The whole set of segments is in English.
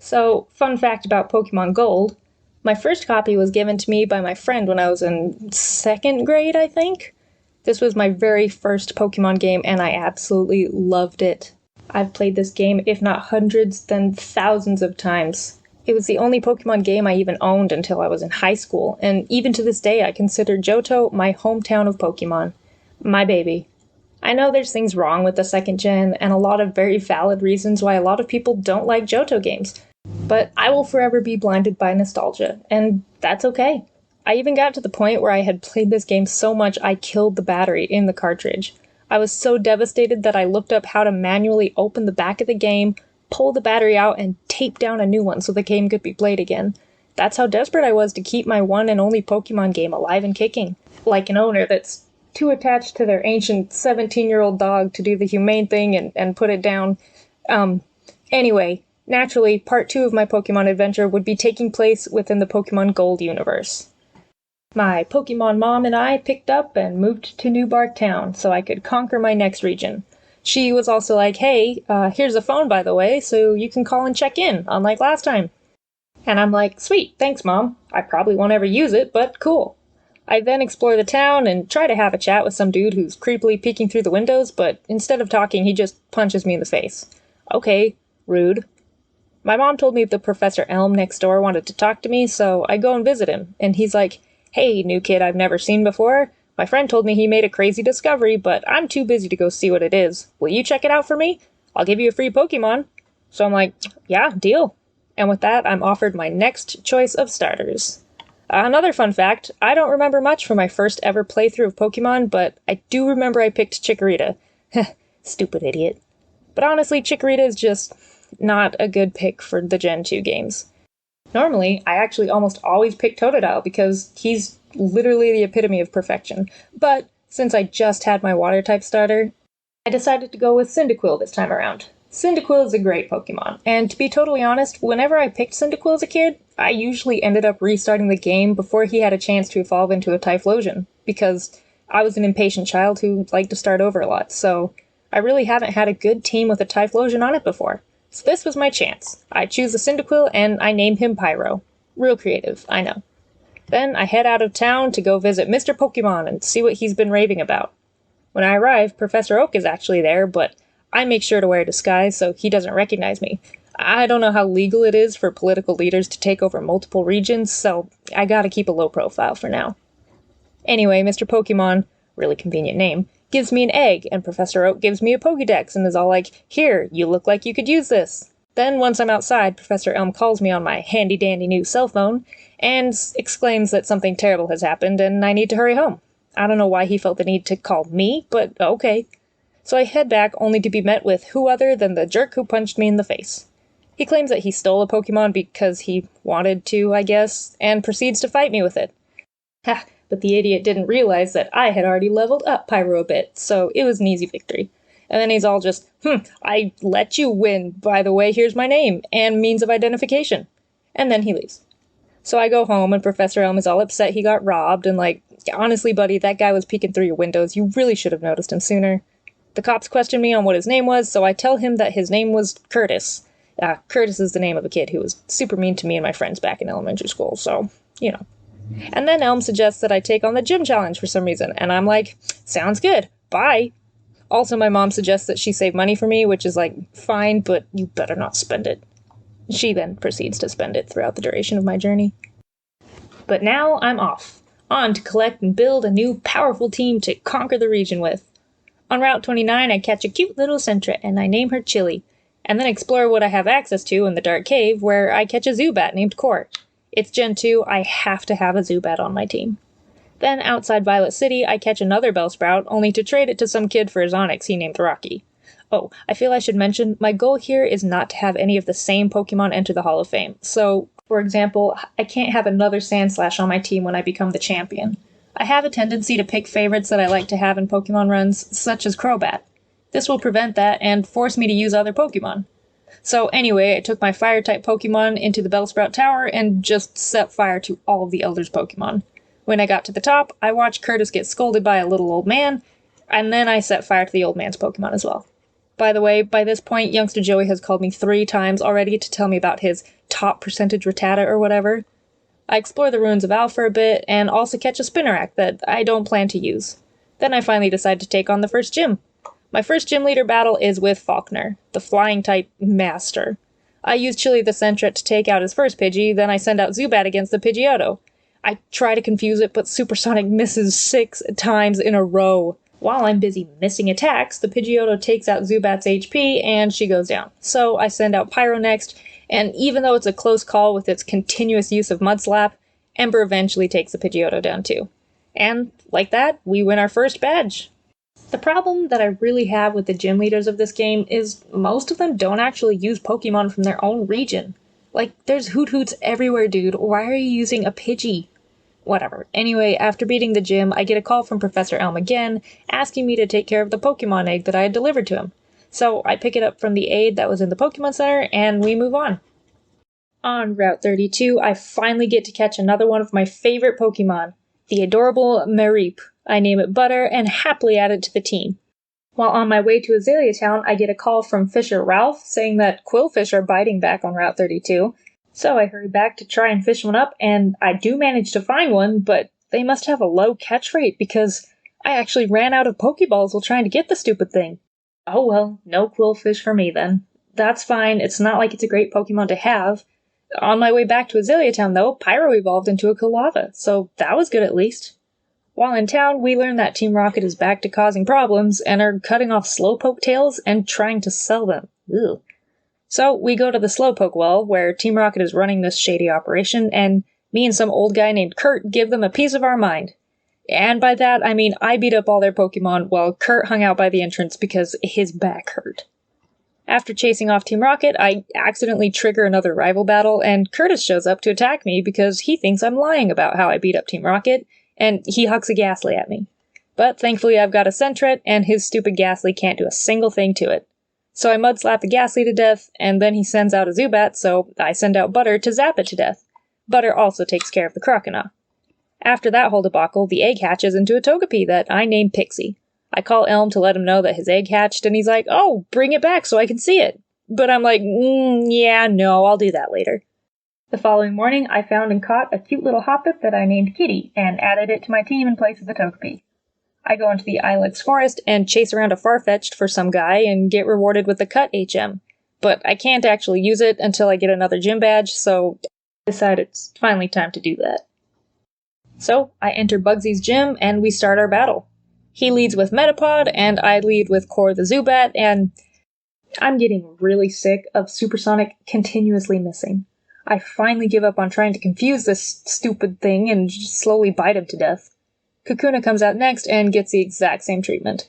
So, fun fact about Pokemon Gold, my first copy was given to me by my friend when I was in second grade, I think. This was my very first Pokemon game, and I absolutely loved it. I've played this game, if not hundreds, then thousands of times. It was the only Pokemon game I even owned until I was in high school, and even to this day I consider Johto my hometown of Pokemon. My baby. I know there's things wrong with the second gen, and a lot of very valid reasons why a lot of people don't like Johto games, but I will forever be blinded by nostalgia, and that's okay. I even got to the point where I had played this game so much I killed the battery in the cartridge. I was so devastated that I looked up how to manually open the back of the game, pull the battery out, and tape down a new one so the game could be played again. That's how desperate I was to keep my one and only Pokemon game alive and kicking. Like an owner that's too attached to their ancient 17-year-old dog to do the humane thing and put it down. Anyway, naturally, part 2 of my Pokemon adventure would be taking place within the Pokemon Gold universe. My Pokemon mom and I picked up and moved to New Bark Town so I could conquer my next region. She was also like, hey, here's a phone by the way, so you can call and check in, unlike last time. And I'm like, sweet, thanks mom. I probably won't ever use it, but cool. I then explore the town and try to have a chat with some dude who's creepily peeking through the windows, but instead of talking, he just punches me in the face. Okay, rude. My mom told me the Professor Elm next door wanted to talk to me, so I go and visit him, and he's like, hey, new kid I've never seen before. My friend told me he made a crazy discovery, but I'm too busy to go see what it is. Will you check it out for me? I'll give you a free Pokemon. So I'm like, yeah, deal. And with that, I'm offered my next choice of starters. Another fun fact, I don't remember much from my first ever playthrough of Pokemon, but I do remember I picked Chikorita. Stupid idiot. But honestly, Chikorita is just not a good pick for the Gen 2 games. Normally, I actually almost always pick Totodile because he's literally the epitome of perfection. But since I just had my water-type starter, I decided to go with Cyndaquil this time around. Cyndaquil is a great Pokemon, and to be totally honest, whenever I picked Cyndaquil as a kid, I usually ended up restarting the game before he had a chance to evolve into a Typhlosion, because I was an impatient child who liked to start over a lot, so I really haven't had a good team with a Typhlosion on it before. So this was my chance. I choose the Cyndaquil, and I name him Pyro. Real creative, I know. Then I head out of town to go visit Mr. Pokemon and see what he's been raving about. When I arrive, Professor Oak is actually there, but I make sure to wear a disguise so he doesn't recognize me. I don't know how legal it is for political leaders to take over multiple regions, so I gotta keep a low profile for now. Anyway, Mr. Pokemon, really convenient name, gives me an egg, and Professor Oak gives me a Pokédex and is all like, here, you look like you could use this. Then, once I'm outside, Professor Elm calls me on my handy-dandy new cell phone and exclaims that something terrible has happened and I need to hurry home. I don't know why he felt the need to call me, but okay. So I head back only to be met with who other than the jerk who punched me in the face. He claims that he stole a Pokemon because he wanted to, I guess, and proceeds to fight me with it. Ha, but the idiot didn't realize that I had already leveled up Pyro a bit, so it was an easy victory. And then he's all just, I let you win, by the way, here's my name, and means of identification. And then he leaves. So I go home, and Professor Elm is all upset he got robbed, and like, honestly, buddy, that guy was peeking through your windows, you really should have noticed him sooner. The cops question me on what his name was, so I tell him that his name was Curtis. Curtis is the name of a kid who was super mean to me and my friends back in elementary school, so, you know. And then Elm suggests that I take on the gym challenge for some reason, and I'm like, sounds good, bye. Also, my mom suggests that she save money for me, which is like, fine, but you better not spend it. She then proceeds to spend it throughout the duration of my journey. But now I'm off. On to collect and build a new powerful team to conquer the region with. On Route 29, I catch a cute little Sentra, and I name her Chili, and then explore what I have access to in the Dark Cave, where I catch a Zubat named Court. It's Gen 2, I have to have a Zubat on my team. Then, outside Violet City, I catch another Bellsprout, only to trade it to some kid for his Onix he named Rocky. Oh, I feel I should mention, my goal here is not to have any of the same Pokemon enter the Hall of Fame. So, for example, I can't have another Sandslash on my team when I become the champion. I have a tendency to pick favorites that I like to have in Pokemon runs, such as Crobat. This will prevent that and force me to use other Pokemon. So anyway, I took my Fire-type Pokemon into the Bellsprout Tower and just set fire to all of the Elder's Pokemon. When I got to the top, I watched Curtis get scolded by a little old man, and then I set fire to the old man's Pokemon as well. By the way, by this point, youngster Joey has called me 3 times already to tell me about his top percentage Rattata or whatever. I explore the ruins of Alpha a bit, and also catch a Spinarak that I don't plan to use. Then I finally decide to take on the first gym. My first gym leader battle is with Faulkner, the flying-type master. I use Chili the Sentret to take out his first Pidgey, then I send out Zubat against the Pidgeotto. I try to confuse it, but Supersonic misses 6 times in a row. While I'm busy missing attacks, the Pidgeotto takes out Zubat's HP, and she goes down. So I send out Pyro next, and even though it's a close call with its continuous use of Mud Slap, Ember eventually takes the Pidgeotto down too. And, like that, we win our first badge. The problem that I really have with the gym leaders of this game is most of them don't actually use Pokemon from their own region. Like, there's Hoot Hoots everywhere, dude. Why are you using a Pidgey? Whatever. Anyway, after beating the gym, I get a call from Professor Elm again, asking me to take care of the Pokemon egg that I had delivered to him. So I pick it up from the aide that was in the Pokemon Center, and we move on. On Route 32, I finally get to catch another one of my favorite Pokemon, the adorable Mareep. I name it Butter, and happily add it to the team. While on my way to Azalea Town, I get a call from Fisher Ralph saying that quillfish are biting back on Route 32. So I hurry back to try and fish one up, and I do manage to find one, but they must have a low catch rate because I actually ran out of Pokeballs while trying to get the stupid thing. Oh well, no quillfish for me then. That's fine, it's not like it's a great Pokemon to have. On my way back to Azalea Town though, Pyro evolved into a Quilava, so that was good at least. While in town, we learn that Team Rocket is back to causing problems and are cutting off Slowpoke tails and trying to sell them. Ugh. So we go to the Slowpoke well, where Team Rocket is running this shady operation, and me and some old guy named Kurt give them a piece of our mind. And by that, I mean I beat up all their Pokemon while Kurt hung out by the entrance because his back hurt. After chasing off Team Rocket, I accidentally trigger another rival battle, and Curtis shows up to attack me because he thinks I'm lying about how I beat up Team Rocket, and he hucks a Ghastly at me. But thankfully I've got a Sentret, and his stupid Ghastly can't do a single thing to it. So I mud slap the Ghastly to death, and then he sends out a Zubat, so I send out Butter to zap it to death. Butter also takes care of the Croconaw. After that whole debacle, the egg hatches into a Togepi that I name Pixie. I call Elm to let him know that his egg hatched, and he's like, "Oh, bring it back so I can see it." But I'm like, yeah, no, I'll do that later. The following morning, I found and caught a cute little Hoppip that I named Kitty, and added it to my team in place of the Togepi. I go into the Ilex Forest and chase around a Farfetch'd for some guy and get rewarded with the Cut HM. But I can't actually use it until I get another gym badge, so I decide it's finally time to do that. So I enter Bugsy's gym and we start our battle. He leads with Metapod, and I lead with Core the Zubat, and I'm getting really sick of Supersonic continuously missing. I finally give up on trying to confuse this stupid thing and just slowly bite him to death. Kakuna comes out next and gets the exact same treatment.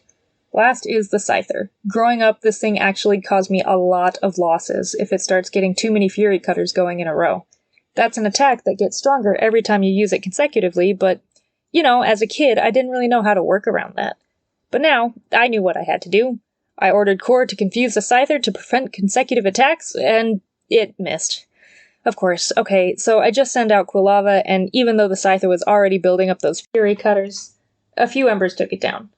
Last is the Scyther. Growing up, this thing actually caused me a lot of losses if it starts getting too many Fury Cutters going in a row. That's an attack that gets stronger every time you use it consecutively, but, you know, as a kid, I didn't really know how to work around that. But now, I knew what I had to do. I ordered Core to confuse the Scyther to prevent consecutive attacks, and it missed. Of course, okay, so I just send out Quilava, and even though the Scyther was already building up those Fury Cutters, a few Embers took it down.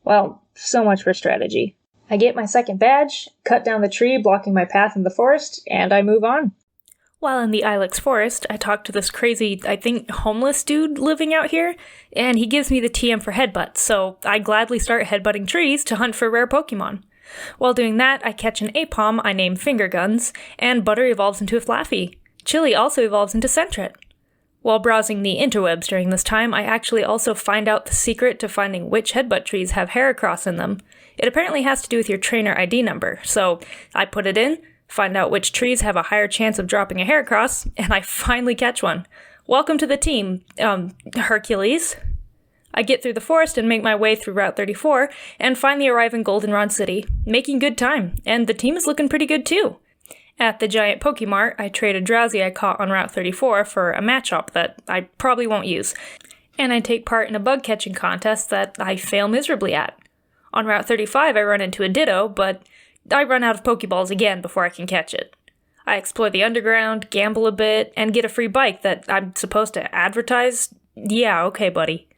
Well, so much for strategy. I get my second badge, cut down the tree blocking my path in the forest, and I move on. While in the Ilex Forest, I talk to this crazy, I think, homeless dude living out here, and he gives me the TM for Headbutt, so I gladly start headbutting trees to hunt for rare Pokemon. While doing that, I catch an Apom I name Finger Guns, and Butter evolves into a Flaffy. Chili also evolves into Sentret. While browsing the interwebs during this time, I actually also find out the secret to finding which headbutt trees have Heracross in them. It apparently has to do with your trainer ID number, so I put it in, find out which trees have a higher chance of dropping a Heracross, and I finally catch one. Welcome to the team, Hercules. I get through the forest and make my way through Route 34, and finally arrive in Goldenrod City, making good time, and the team is looking pretty good too. At the giant Pokemart, I trade a Drowsy I caught on Route 34 for a Machop that I probably won't use, and I take part in a bug catching contest that I fail miserably at. On Route 35 I run into a Ditto, but I run out of Pokeballs again before I can catch it. I explore the underground, gamble a bit, and get a free bike that I'm supposed to advertise? Yeah, okay buddy.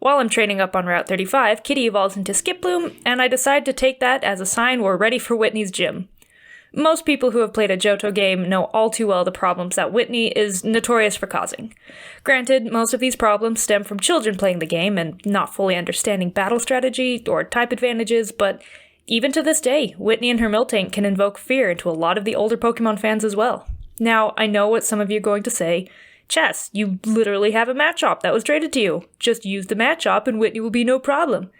While I'm training up on Route 35, Kitty evolves into Skiploom, and I decide to take that as a sign we're ready for Whitney's gym. Most people who have played a Johto game know all too well the problems that Whitney is notorious for causing. Granted, most of these problems stem from children playing the game and not fully understanding battle strategy or type advantages, but even to this day, Whitney and her Miltank can invoke fear into a lot of the older Pokemon fans as well. Now, I know what some of you are going to say. Chess, you literally have a Machop that was traded to you. Just use the Machop and Whitney will be no problem.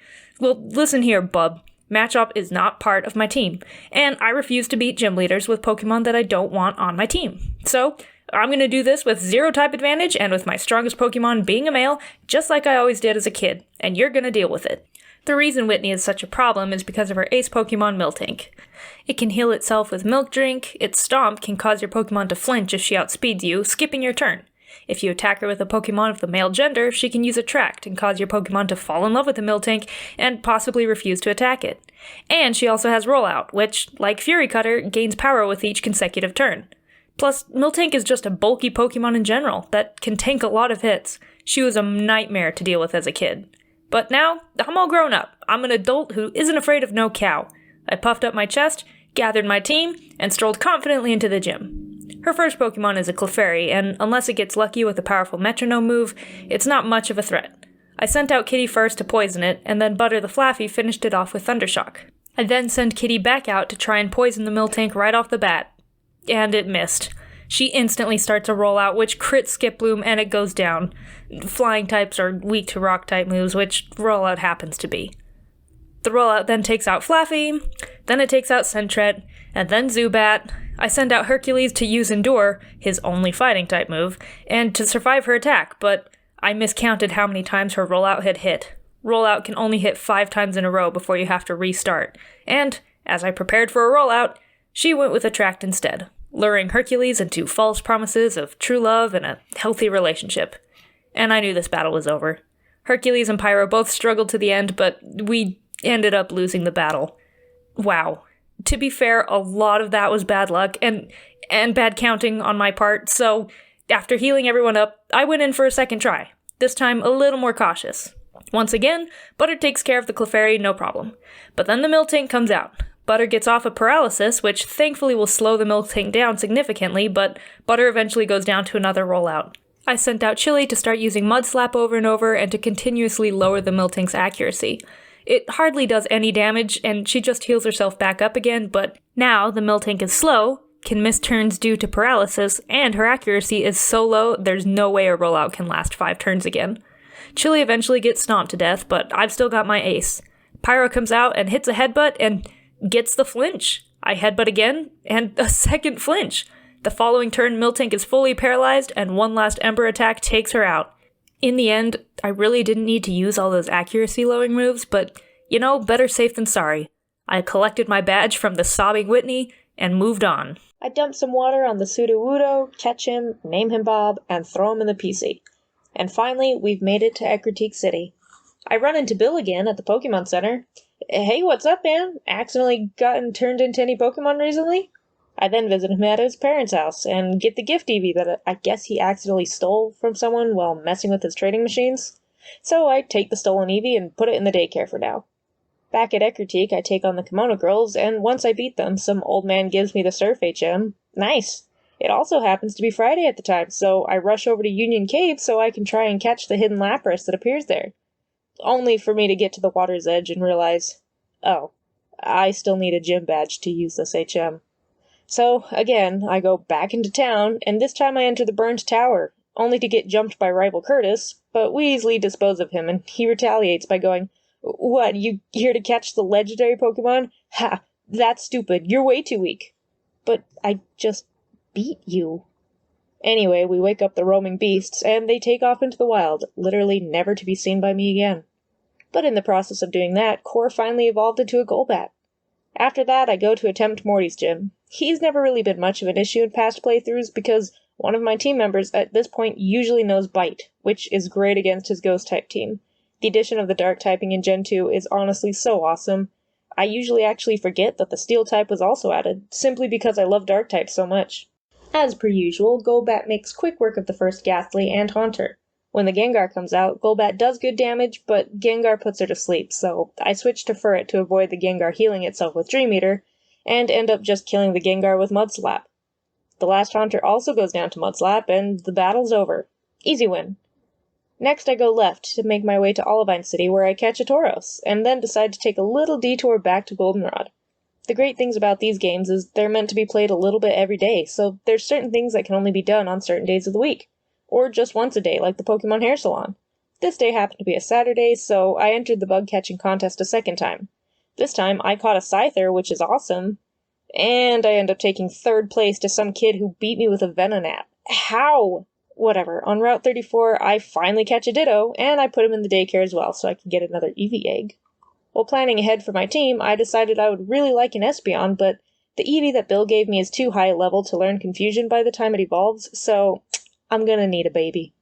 Well, listen here, bub. Machop is not part of my team, and I refuse to beat gym leaders with Pokemon that I don't want on my team. So, I'm going to do this with 0 type advantage and with my strongest Pokemon being a male, just like I always did as a kid, and you're going to deal with it. The reason Whitney is such a problem is because of her ace Pokemon Miltank. It can heal itself with Milk Drink, its Stomp can cause your Pokemon to flinch if she outspeeds you, skipping your turn. If you attack her with a Pokemon of the male gender, she can use Attract and cause your Pokemon to fall in love with the Miltank and possibly refuse to attack it. And she also has Rollout, which, like Fury Cutter, gains power with each consecutive turn. Plus, Miltank is just a bulky Pokemon in general that can tank a lot of hits. She was a nightmare to deal with as a kid. But now, I'm all grown up. I'm an adult who isn't afraid of no cow. I puffed up my chest, gathered my team, and strolled confidently into the gym. Her first Pokemon is a Clefairy, and unless it gets lucky with a powerful Metronome move, it's not much of a threat. I sent out Kitty first to poison it, and then Butter the Flaffy finished it off with Thundershock. I then sent Kitty back out to try and poison the Miltank right off the bat. And it missed. She instantly starts a Rollout, which crits Skiploom, and it goes down. Flying types are weak to rock type moves, which Rollout happens to be. The Rollout then takes out Flaffy, then it takes out Sentret, and then Zubat. I send out Hercules to use Endure, his only fighting type move, and to survive her attack, but I miscounted how many times her Rollout had hit. Rollout can only hit 5 times in a row before you have to restart, and, as I prepared for a Rollout, she went with Attract instead, luring Hercules into false promises of true love and a healthy relationship. And I knew this battle was over. Hercules and Pyro both struggled to the end, but we ended up losing the battle. Wow. To be fair, a lot of that was bad luck and bad counting on my part, so after healing everyone up, I went in for a second try, this time a little more cautious. Once again, Butter takes care of the Clefairy, no problem. But then the Miltank comes out. Butter gets off of Paralysis, which thankfully will slow the Miltank down significantly, but Butter eventually goes down to another Rollout. I sent out Chili to start using Mud Slap over and over and to continuously lower the Miltank's accuracy. It hardly does any damage, and she just heals herself back up again, but now the Miltank is slow, can miss turns due to paralysis, and her accuracy is so low there's no way a Rollout can last 5 turns again. Chili eventually gets stomped to death, but I've still got my ace. Pyro comes out and hits a headbutt and gets the flinch. I headbutt again, and a second flinch. The following turn, Miltank is fully paralyzed, and one last Ember attack takes her out. In the end, I really didn't need to use all those accuracy-lowering moves, but, better safe than sorry. I collected my badge from the sobbing Whitney and moved on. I dumped some water on the Sudowoodo, catch him, name him Bob, and throw him in the PC. And finally, we've made it to Ecruteak City. I run into Bill again at the Pokemon Center. Hey, what's up, man? Accidentally gotten turned into any Pokemon recently? I then visit him at his parents' house and get the gift Eevee that I guess he accidentally stole from someone while messing with his trading machines. So I take the stolen Eevee and put it in the daycare for now. Back at Ecruteak, I take on the Kimono Girls, and once I beat them, some old man gives me the Surf HM. Nice! It also happens to be Friday at the time, so I rush over to Union Cave so I can try and catch the hidden Lapras that appears there. Only for me to get to the water's edge and realize, oh, I still need a gym badge to use this HM. So, again, I go back into town, and this time I enter the burned tower, only to get jumped by rival Curtis, but we easily dispose of him, and he retaliates by going, "What, you here to catch the legendary Pokemon? Ha, that's stupid, you're way too weak." But I just beat you. Anyway, we wake up the roaming beasts, and they take off into the wild, literally never to be seen by me again. But in the process of doing that, Core finally evolved into a Golbat. After that, I go to attempt Morty's gym. He's never really been much of an issue in past playthroughs because one of my team members at this point usually knows Bite, which is great against his Ghost-type team. The addition of the Dark-typing in Gen 2 is honestly so awesome. I usually actually forget that the Steel-type was also added, simply because I love Dark-type so much. As per usual, Golbat makes quick work of the first Ghastly and Haunter. When the Gengar comes out, Golbat does good damage, but Gengar puts her to sleep, so I switch to Furret to avoid the Gengar healing itself with Dream Eater, and end up just killing the Gengar with Mud Slap. The last Haunter also goes down to Mud Slap, and the battle's over. Easy win. Next I go left to make my way to Olivine City where I catch a Tauros, and then decide to take a little detour back to Goldenrod. The great things about these games is they're meant to be played a little bit every day, so there's certain things that can only be done on certain days of the week. Or just once a day, like the Pokemon Hair Salon. This day happened to be a Saturday, so I entered the bug catching contest a second time. This time I caught a Scyther, which is awesome, and I end up taking third place to some kid who beat me with a Venonat. How? Whatever. On Route 34, I finally catch a Ditto, and I put him in the daycare as well so I can get another Eevee egg. While planning ahead for my team, I decided I would really like an Espeon, but the Eevee that Bill gave me is too high a level to learn Confusion by the time it evolves, so I'm gonna need a baby.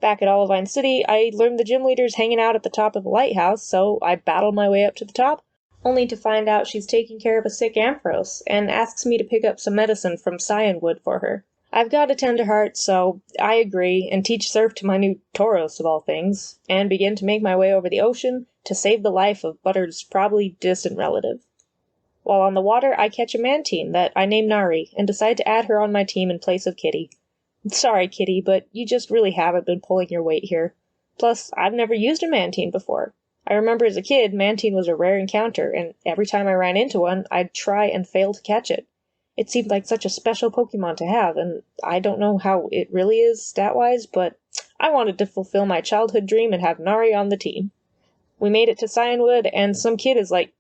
Back at Olivine City, I learned the gym leader's hanging out at the top of a lighthouse, so I battled my way up to the top, only to find out she's taking care of a sick Ampharos, and asks me to pick up some medicine from Cyanwood for her. I've got a tender heart, so I agree, and teach surf to my new Tauros of all things, and begin to make my way over the ocean to save the life of Butter's probably distant relative. While on the water, I catch a Mantine that I name Nari, and decide to add her on my team in place of Kitty. Sorry, Kitty, but you just really haven't been pulling your weight here. Plus, I've never used a Mantine before. I remember as a kid, Mantine was a rare encounter, and every time I ran into one, I'd try and fail to catch it. It seemed like such a special Pokemon to have, and I don't know how it really is stat-wise, but I wanted to fulfill my childhood dream and have Nari on the team. We made it to Cyanwood, and some kid is like,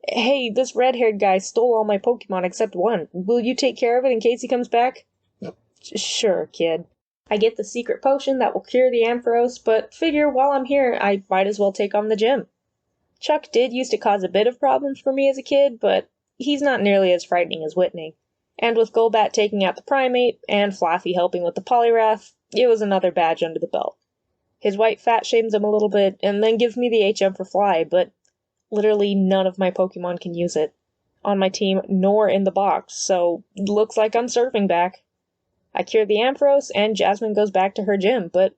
"Hey, this red-haired guy stole all my Pokemon except one. Will you take care of it in case he comes back?" Sure, kid. I get the secret potion that will cure the Ampharos, but figure while I'm here, I might as well take on the gym. Chuck did used to cause a bit of problems for me as a kid, but he's not nearly as frightening as Whitney. And with Golbat taking out the Primate, and Flaffy helping with the Poliwrath, it was another badge under the belt. His white fat shames him a little bit, and then gives me the HM for Fly, but literally none of my Pokemon can use it. On my team, nor in the box, so looks like I'm surfing back. I cure the Ampharos, and Jasmine goes back to her gym, but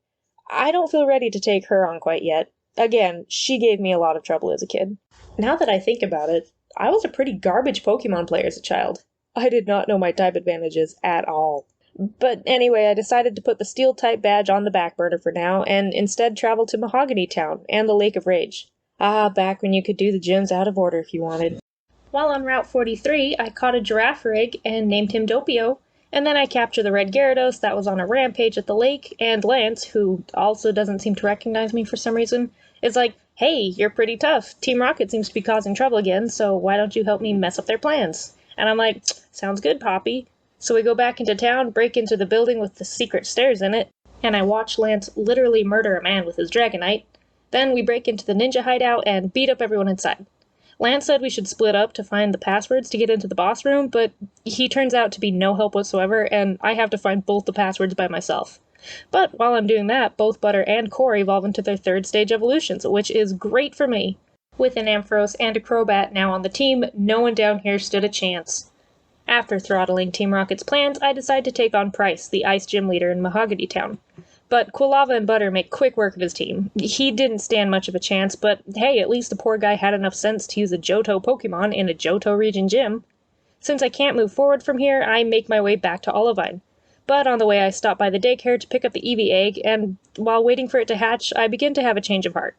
I don't feel ready to take her on quite yet. Again, she gave me a lot of trouble as a kid. Now that I think about it, I was a pretty garbage Pokemon player as a child. I did not know my type advantages at all. But anyway, I decided to put the Steel-type badge on the back burner for now, and instead travel to Mahogany Town and the Lake of Rage. Ah, back when you could do the gyms out of order if you wanted. While on Route 43, I caught a Girafarig and named him Doppio, and then I captured the red Gyarados that was on a rampage at the lake, and Lance, who also doesn't seem to recognize me for some reason, is like, "Hey, you're pretty tough. Team Rocket seems to be causing trouble again, so why don't you help me mess up their plans?" And I'm like, "Sounds good, Poppy." So we go back into town, break into the building with the secret stairs in it, and I watch Lance literally murder a man with his Dragonite. Then we break into the ninja hideout and beat up everyone inside. Lance said we should split up to find the passwords to get into the boss room, but he turns out to be no help whatsoever, and I have to find both the passwords by myself. But while I'm doing that, both Butter and Core evolve into their third stage evolutions, which is great for me. With an Ampharos and a Crobat now on the team, no one down here stood a chance. After throttling Team Rocket's plans, I decide to take on Price, the Ice Gym leader in Mahogany Town. But Quilava and Butter make quick work of his team. He didn't stand much of a chance, but hey, at least the poor guy had enough sense to use a Johto Pokemon in a Johto region gym. Since I can't move forward from here, I make my way back to Olivine. But on the way I stop by the daycare to pick up the Eevee egg, and while waiting for it to hatch, I begin to have a change of heart.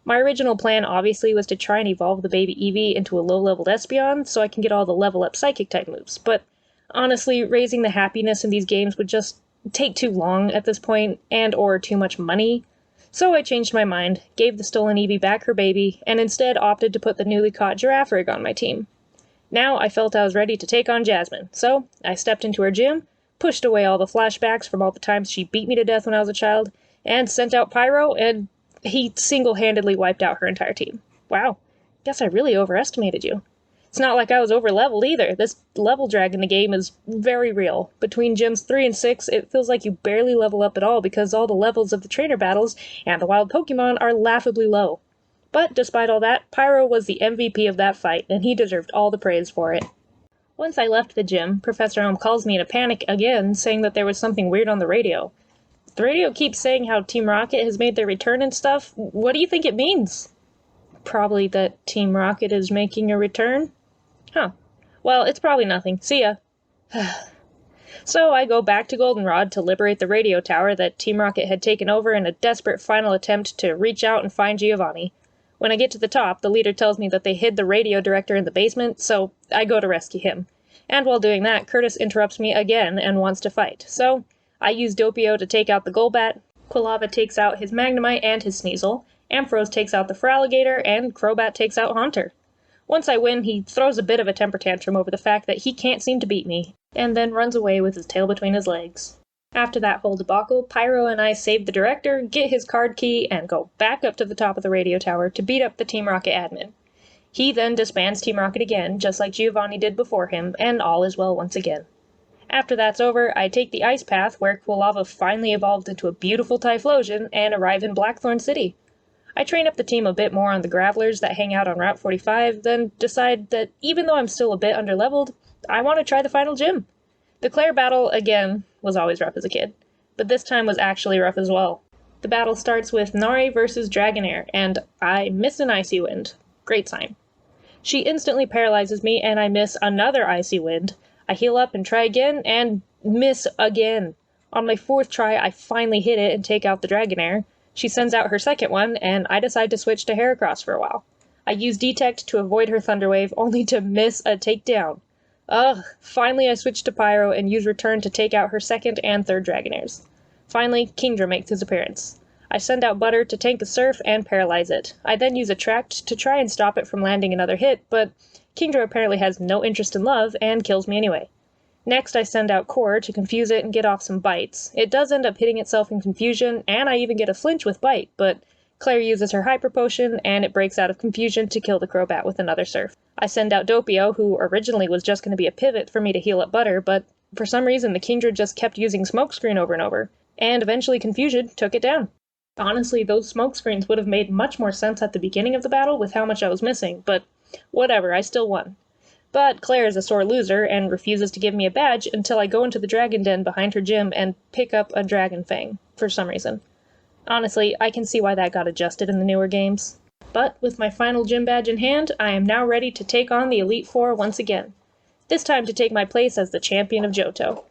My original plan obviously was to try and evolve the baby Eevee into a low-leveled Espeon so I can get all the level-up Psychic-type moves, but honestly, raising the happiness in these games would just take too long at this point, and or too much money. So I changed my mind, gave the stolen Eevee back her baby, and instead opted to put the newly caught Girafarig on my team. Now I felt I was ready to take on Jasmine, so I stepped into her gym, pushed away all the flashbacks from all the times she beat me to death when I was a child, and sent out Pyro, and he single-handedly wiped out her entire team. Wow, guess I really overestimated you. It's not like I was over-leveled either. This level drag in the game is very real. Between gyms 3 and 6, it feels like you barely level up at all because all the levels of the trainer battles and the wild Pokemon are laughably low. But despite all that, Pyro was the MVP of that fight, and he deserved all the praise for it. Once I left the gym, Professor Elm calls me in a panic again, saying that there was something weird on the radio. The radio keeps saying how Team Rocket has made their return and stuff. What do you think it means? Probably that Team Rocket is making a return? Huh. Well, it's probably nothing. See ya. So I go back to Goldenrod to liberate the radio tower that Team Rocket had taken over in a desperate final attempt to reach out and find Giovanni. When I get to the top, the leader tells me that they hid the radio director in the basement, so I go to rescue him. And while doing that, Curtis interrupts me again and wants to fight. So I use Doppio to take out the Golbat, Quilava takes out his Magnemite and his Sneasel, Ampharos takes out the Feraligatr, and Crobat takes out Haunter. Once I win, he throws a bit of a temper tantrum over the fact that he can't seem to beat me, and then runs away with his tail between his legs. After that whole debacle, Pyro and I save the director, get his card key, and go back up to the top of the radio tower to beat up the Team Rocket admin. He then disbands Team Rocket again, just like Giovanni did before him, and all is well once again. After that's over, I take the ice path where Quilava finally evolved into a beautiful Typhlosion and arrive in Blackthorn City. I train up the team a bit more on the Gravelers that hang out on Route 45, then decide that even though I'm still a bit underleveled, I want to try the final gym. The Claire battle, again, was always rough as a kid, but this time was actually rough as well. The battle starts with Nari versus Dragonair, and I miss an Icy Wind. Great sign. She instantly paralyzes me, and I miss another Icy Wind. I heal up and try again, and miss again. On my fourth try, I finally hit it and take out the Dragonair. She sends out her second one, and I decide to switch to Heracross for a while. I use Detect to avoid her Thunderwave, only to miss a takedown. Ugh, finally I switch to Pyro and use Return to take out her second and third Dragonairs. Finally, Kingdra makes his appearance. I send out Butter to tank the Surf and paralyze it. I then use Attract to try and stop it from landing another hit, but Kingdra apparently has no interest in love and kills me anyway. Next, I send out Core to confuse it and get off some bites. It does end up hitting itself in confusion, and I even get a flinch with Bite, but Claire uses her Hyper Potion, and it breaks out of confusion to kill the Crobat with another Surf. I send out Doppio, who originally was just going to be a pivot for me to heal up Butter, but for some reason the Kingdra just kept using Smokescreen over and over, and eventually Confusion took it down. Honestly, those Smokescreens would have made much more sense at the beginning of the battle with how much I was missing, but whatever, I still won. But Claire is a sore loser and refuses to give me a badge until I go into the Dragon Den behind her gym and pick up a Dragon Fang, for some reason. Honestly, I can see why that got adjusted in the newer games. But with my final gym badge in hand, I am now ready to take on the Elite Four once again. This time to take my place as the champion of Johto.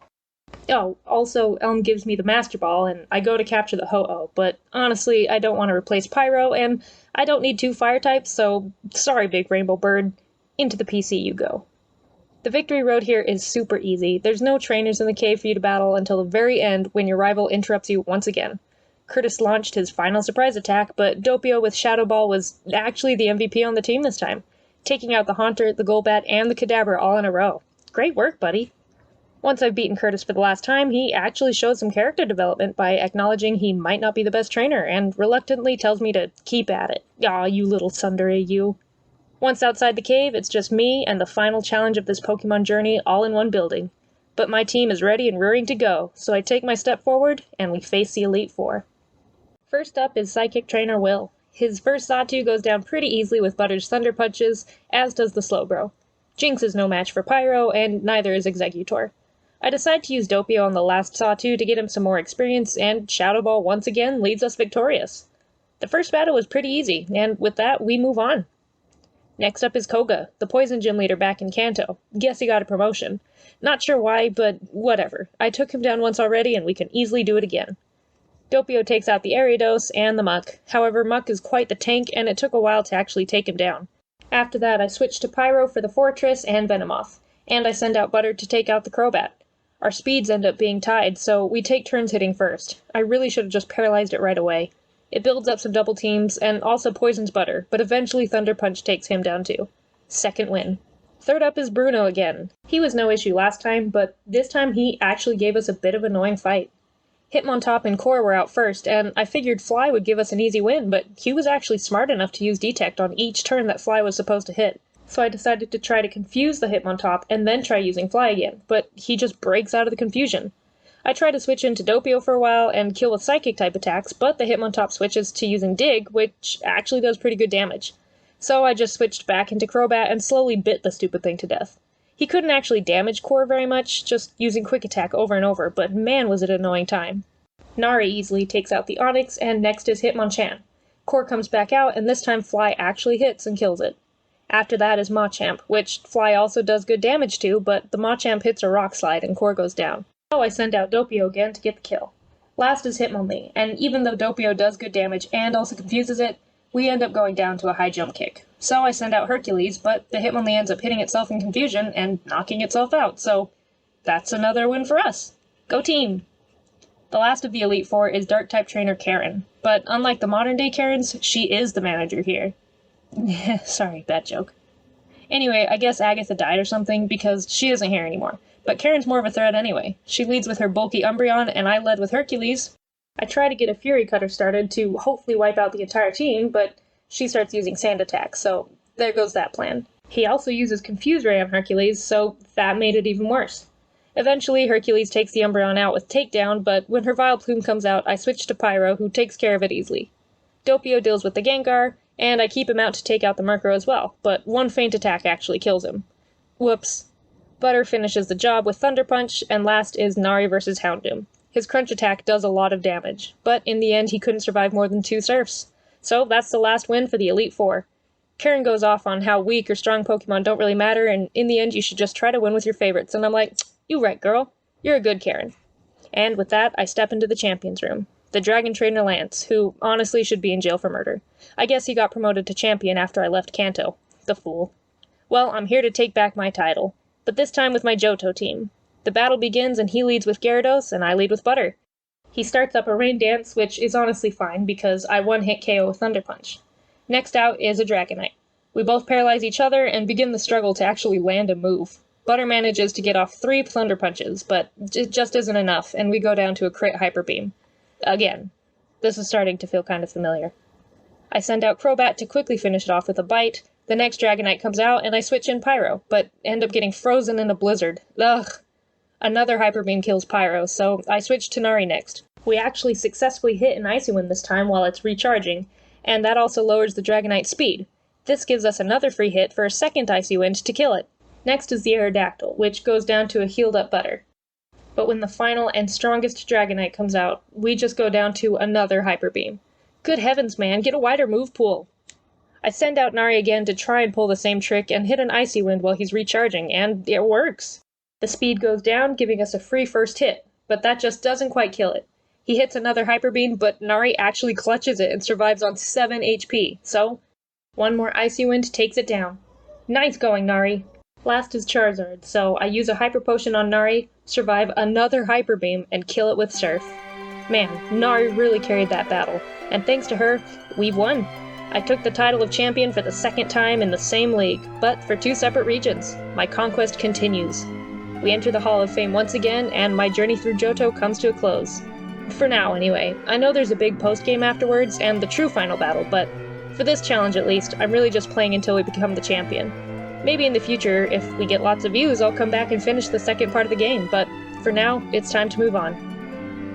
Oh, also, Elm gives me the Master Ball, and I go to capture the Ho-Oh, but honestly, I don't want to replace Pyro, and I don't need 2 fire types, so sorry, Big Rainbow Bird. Into the PC you go. The victory road here is super easy. There's no trainers in the cave for you to battle until the very end when your rival interrupts you once again. Curtis launched his final surprise attack, but Doppio with Shadow Ball was actually the MVP on the team this time, taking out the Haunter, the Golbat, and the Kadabra all in a row. Great work, buddy. Once I've beaten Curtis for the last time, he actually showed some character development by acknowledging he might not be the best trainer, and reluctantly tells me to keep at it. Aw, you little tsundere, you. Once outside the cave, it's just me and the final challenge of this Pokemon journey all in one building. But my team is ready and rearing to go, so I take my step forward, and we face the Elite Four. First up is Psychic Trainer Will. His first Xatu goes down pretty easily with Butter's Thunder Punches, as does the Slowbro. Jinx is no match for Pyro, and neither is Exeggutor. I decide to use Doppio on the last Xatu to get him some more experience, and Shadow Ball once again leads us victorious. The first battle was pretty easy, and with that, we move on. Next up is Koga, the Poison Gym leader back in Kanto. Guess he got a promotion. Not sure why, but whatever. I took him down once already, and we can easily do it again. Doppio takes out the Ariados and the Muck. However, Muck is quite the tank, and it took a while to actually take him down. After that, I switch to Pyro for the Fortress and Venomoth, and I send out Butter to take out the Crobat. Our speeds end up being tied, so we take turns hitting first. I really should have just paralyzed it right away. It builds up some double teams, and also poisons Butter, but eventually Thunder Punch takes him down too. Second win. Third up is Bruno again. He was no issue last time, but this time he actually gave us a bit of an annoying fight. Hitmontop and Core were out first, and I figured Fly would give us an easy win, but he was actually smart enough to use Detect on each turn that Fly was supposed to hit. So I decided to try to confuse the Hitmontop and then try using Fly again, but he just breaks out of the confusion. I try to switch into Doppio for a while and kill with Psychic-type attacks, but the Hitmontop switches to using Dig, which actually does pretty good damage. So I just switched back into Crobat and slowly bit the stupid thing to death. He couldn't actually damage Core very much, just using Quick Attack over and over, but man was it an annoying time. Nari easily takes out the Onix, and next is Hitmonchan. Core comes back out, and this time Fly actually hits and kills it. After that is Machamp, which Fly also does good damage to, but the Machamp hits a Rock Slide and Core goes down. So I send out Doppio again to get the kill. Last is Hitmonlee, and even though Doppio does good damage and also confuses it, we end up going down to a high jump kick. So I send out Hercules, but the Hitmonlee ends up hitting itself in confusion and knocking itself out, so that's another win for us. Go team! The last of the Elite Four is Dark-type trainer Karen, but unlike the modern-day Karens, she is the manager here. Sorry, bad joke. Anyway, I guess Agatha died or something, because she isn't here anymore. But Karen's more of a threat anyway. She leads with her bulky Umbreon, and I led with Hercules. I try to get a Fury Cutter started to hopefully wipe out the entire team, but she starts using Sand Attack, so there goes that plan. He also uses Confuse Ray on Hercules, so that made it even worse. Eventually, Hercules takes the Umbreon out with Takedown, but when her Vileplume comes out, I switch to Pyro, who takes care of it easily. Doppio deals with the Gengar, and I keep him out to take out the Murkrow as well, but one feint attack actually kills him. Whoops. Butter finishes the job with Thunder Punch, and last is Nari vs. Houndoom. His Crunch attack does a lot of damage, but in the end he couldn't survive more than 2 Surfs. So that's the last win for the Elite Four. Karen goes off on how weak or strong Pokemon don't really matter, and in the end you should just try to win with your favorites, and I'm like, you right, girl. You're a good Karen. And with that, I step into the champions room. The Dragon Trainer Lance, who honestly should be in jail for murder. I guess he got promoted to champion after I left Kanto. The fool. Well, I'm here to take back my title, but this time with my Johto team. The battle begins and he leads with Gyarados and I lead with Butter. He starts up a Rain Dance, which is honestly fine because I one-hit KO with Thunder Punch. Next out is a Dragonite. We both paralyze each other and begin the struggle to actually land a move. Butter manages to get off 3 Thunder Punches, but it just isn't enough, and we go down to a crit Hyper Beam. Again. This is starting to feel kind of familiar. I send out Crobat to quickly finish it off with a Bite. The next Dragonite comes out, and I switch in Pyro, but end up getting frozen in a blizzard. Ugh. Another Hyper Beam kills Pyro, so I switch to Nari next. We actually successfully hit an Icy Wind this time while it's recharging, and that also lowers the Dragonite's speed. This gives us another free hit for a second Icy Wind to kill it. Next is the Aerodactyl, which goes down to a healed-up Butter. But when the final and strongest Dragonite comes out, we just go down to another Hyper Beam. Good heavens, man, get a wider move pool! I send out Nari again to try and pull the same trick and hit an Icy Wind while he's recharging, and it works! The speed goes down, giving us a free first hit, but that just doesn't quite kill it. He hits another Hyper Beam, but Nari actually clutches it and survives on 7 HP, so one more Icy Wind takes it down. Nice going, Nari! Last is Charizard, so I use a Hyper Potion on Nari, survive another Hyper Beam, and kill it with Surf. Man, Nari really carried that battle, and thanks to her, we've won. I took the title of champion for the 2nd time in the same league, but for 2 separate regions. My conquest continues. We enter the Hall of Fame once again, and my journey through Johto comes to a close. For now, anyway. I know there's a big post-game afterwards, and the true final battle, but for this challenge at least, I'm really just playing until we become the champion. Maybe in the future, if we get lots of views, I'll come back and finish the second part of the game, but for now, it's time to move on.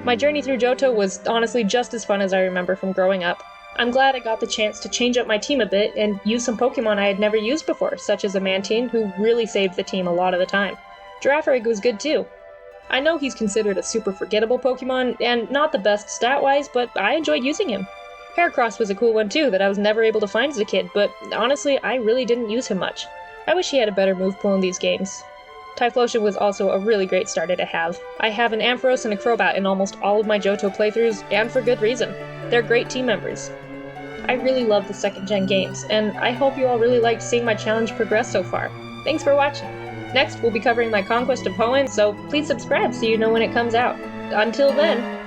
My journey through Johto was honestly just as fun as I remember from growing up. I'm glad I got the chance to change up my team a bit and use some Pokemon I had never used before, such as a Mantine, who really saved the team a lot of the time. Girafarig was good too. I know he's considered a super forgettable Pokemon, and not the best stat-wise, but I enjoyed using him. Heracross was a cool one too that I was never able to find as a kid, but honestly, I really didn't use him much. I wish he had a better move pool in these games. Typhlosion was also a really great starter to have. I have an Ampharos and a Crobat in almost all of my Johto playthroughs, and for good reason. They're great team members. I really love the 2nd gen games, and I hope you all really liked seeing my challenge progress so far. Thanks for watching! Next, we'll be covering my Conquest of Hoenn, so please subscribe so you know when it comes out. Until then...